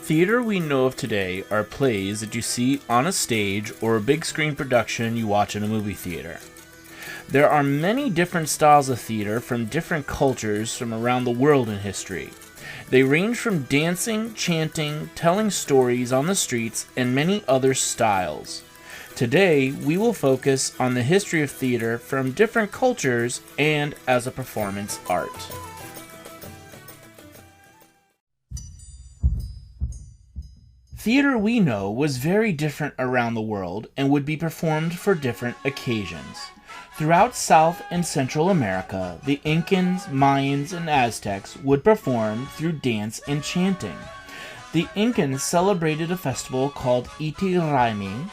Theater we know of today are plays that you see on a stage or a big screen production you watch in a movie theater. There are many different styles of theater from different cultures from around the world in history. They range from dancing, chanting, telling stories on the streets, and many other styles. Today, we will focus on the history of theater from different cultures and as a performance art. Theater we know was very different around the world and would be performed for different occasions. Throughout South and Central America, the Incans, Mayans, and Aztecs would perform through dance and chanting. The Incans celebrated a festival called Iti Raymi.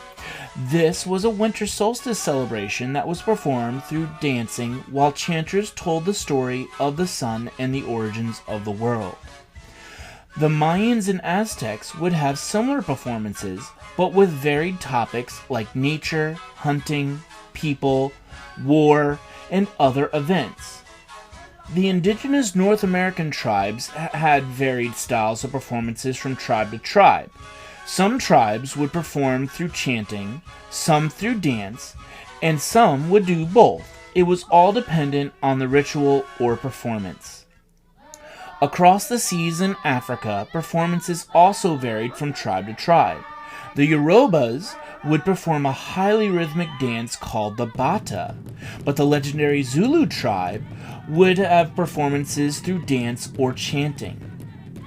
This was a winter solstice celebration that was performed through dancing while chanters told the story of the sun and the origins of the world. The Mayans and Aztecs would have similar performances, but with varied topics like nature, hunting, people, war, and other events. The indigenous North American tribes had varied styles of performances from tribe to tribe. Some tribes would perform through chanting, some through dance, and some would do both. It was all dependent on the ritual or performance. Across the seas in Africa, performances also varied from tribe to tribe. The Yorubas would perform a highly rhythmic dance called the bata, but the legendary Zulu tribe would have performances through dance or chanting.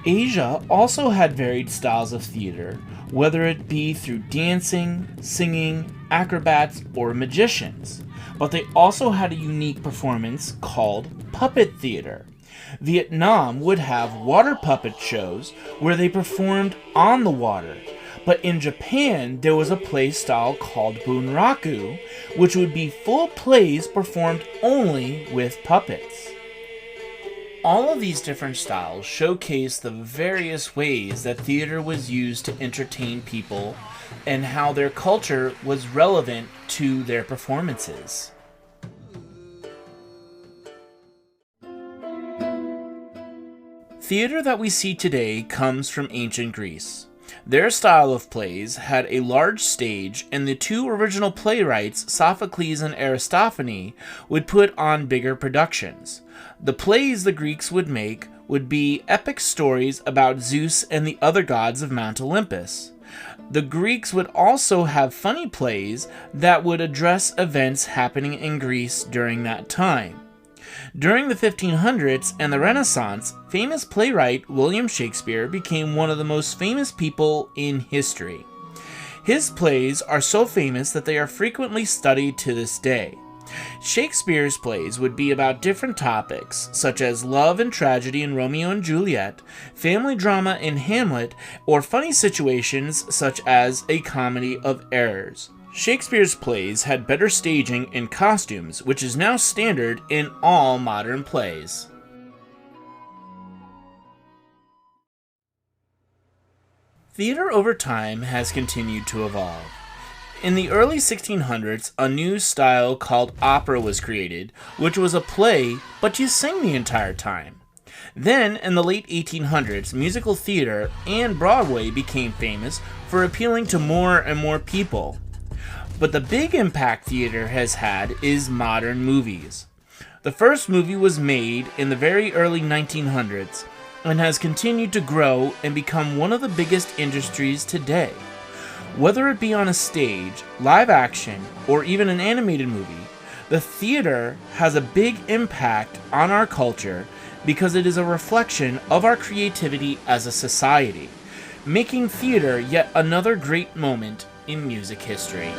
Asia also had varied styles of theater, whether it be through dancing, singing, acrobats, or magicians, but they also had a unique performance called puppet theater. Vietnam would have water puppet shows where they performed on the water. But in Japan, there was a play style called bunraku, which would be full plays performed only with puppets. All of these different styles showcase the various ways that theater was used to entertain people and how their culture was relevant to their performances. Theater that we see today comes from ancient Greece. Their style of plays had a large stage, and the two original playwrights, Sophocles and Aristophanes, would put on bigger productions. The plays the Greeks would make would be epic stories about Zeus and the other gods of Mount Olympus. The Greeks would also have funny plays that would address events happening in Greece during that time. During the 1500s and the Renaissance, famous playwright William Shakespeare became one of the most famous people in history. His plays are so famous that they are frequently studied to this day. Shakespeare's plays would be about different topics, such as love and tragedy in Romeo and Juliet, family drama in Hamlet, or funny situations such as A Comedy of Errors. Shakespeare's plays had better staging and costumes, which is now standard in all modern plays. Theater over time has continued to evolve. In the early 1600s, a new style called opera was created, which was a play, but you sing the entire time. Then, in the late 1800s, musical theater and Broadway became famous for appealing to more and more people. But the big impact theater has had is modern movies. The first movie was made in the very early 1900s and has continued to grow and become one of the biggest industries today. Whether it be on a stage, live action, or even an animated movie, the theater has a big impact on our culture because it is a reflection of our creativity as a society, making theater yet another great moment in music history.